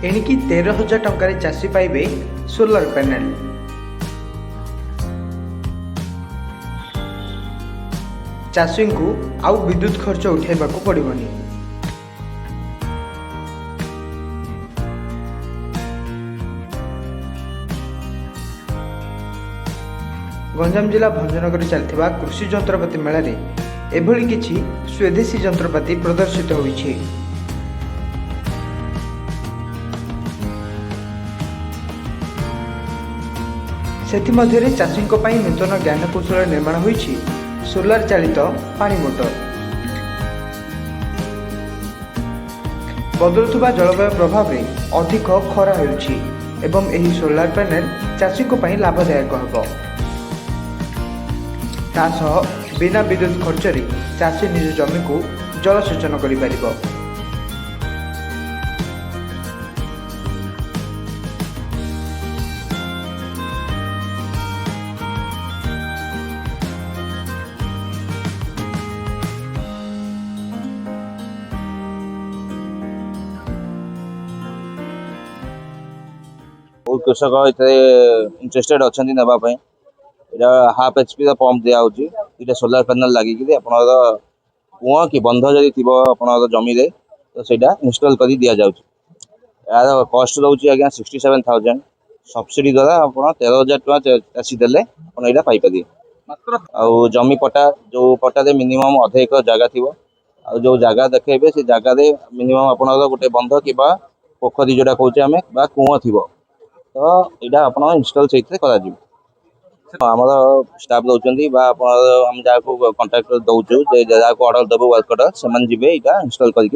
एणिकी 13,000 टंकार चाषी पाइबे solar panel. चाषी को आउ विद्युत खर्च उठाइबा को पड़िबनी। गंजाम जिला भंजनगर चलथिबा कृषि जंत्रपाति मेला रे एभली किछि स्वदेशी जंत्रपाति प्रदर्शित होइछि। सेथिमध्यरे चाषींको पई नूतन ज्ञानकौशल निर्माण होइछि सोलार चालित पानी मोटर। बदलुवा जलवायु प्रभाव में अधिक खरा होइछि एवं एही सोलार पैनल चाषींको पई लाभदायक हबो। तासह बिना विद्युत खर्च रे चाषी निज जमी को जलसेचन करि परिबो। बहुत कृषक इंटरेस्टेड अच्छा नापी इटा हाफ एचपी पंप दिया इटा सोलार पैनल लगिक आप कुआ कि बंध जदि थी आप जमी तो सहीटा इनस्टॉल कर दि जाऊँ। यार कस्ट रोचे आज्ञा 67,000 सब्सिडी द्वारा आप 13,000 टका चाषी देले यहाँ पाइपर। आउ जमी पट्टा जो पट्टा मिनिमम अधे एकर जगह थी जो जगह देखेबे से जगह मिनिमम आप गोटे बंध कि पोखरी जोटा कहे आम कुआ थी तो यहाँ आप इनस्टॉल से आमर स्टाफ दौरान आम जहाँ को कंट्राक्टर दौचु जहाँ को ऑर्डर देव वर्क ऑर्डर से जी यहाँ इनस्टॉल कर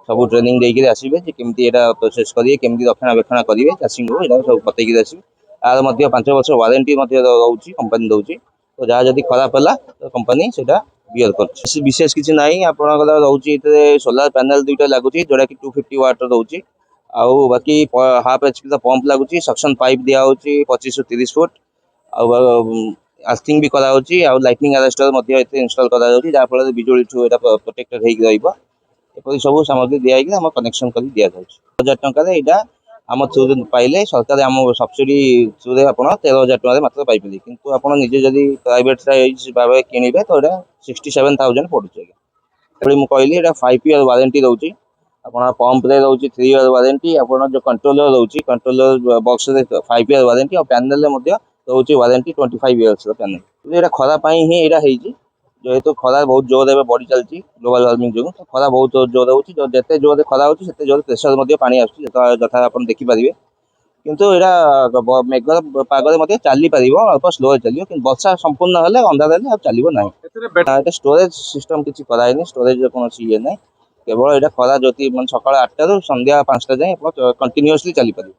सब ट्रेनिंग देकर आसवे केमती यहाँ प्रोसेस करेंगे केमती रक्षणाबेक्षण करेंगे चाषी को यहाँ सब बतईक आसवे। यार 5 वर्ष वारंटी रोचे कंपनी दूसरी तो जहाँ जब खराब है तो कंपनी से बियर कर विशेष किसी ना आप रोचे सोलार पैनल 2टा लगुच जोटा कि 250 वाट रोचे आउ बाकी हाफ एचपी पंप लगुच सक्शन पाइप दिया 25 ରୁ 30 फुट आर्थिंग भी कराऊँगी आउ लाइटनिंग अरेस्टर इनस्टॉल कर जहाँफल बिजुली प्रोटेक्टेड होपरी सब सामग्री दिखाई आम कनेक्शन कर दि जाऊँ। 1,000 टंका यहाँ आम थ्रू पाइले सरकार आम सब्सिडी थ्रू आप 13,000 टका मात्र पाइपर किंतु आप निजे जदि प्राइवेट भाव किणवे तो यहाँ 67,000 पड़ुचे। मुझे कहली 5 ईयर वारंटी रोचे आप पंप रे रोचे 3 ईयर वारंटी आप जो कंट्रोलर रोचे कंट्रोलर बॉक्स 5 ईयर वारंटी और पैनल रोचे वारंटी 25 ईयर्स पैनल। ये खरा ही यहाँ जेहेतु खरा बहुत जोर एवं बढ़ी चलती ग्लोबल वार्मिंग जो तो खरा बहुत जोर होती जिते जोर खरा होते जोर प्रेसर पानी आसा आप देखिपारे किंतु यहाँ मेघ पागे चली पार अल्प स्लो चलो कि वर्षा संपूर्ण हेल्ले अंधार हेल्ले चलो ना स्टोरेज सिस्टम किसी कराए स्टोरेज कौन ये ना केवल यहाँ खरा जो मैं सका 8 ରୁ ସନ୍ଧ୍ୟା 5ଟା जाए कंटिन्यूअसली चली पार।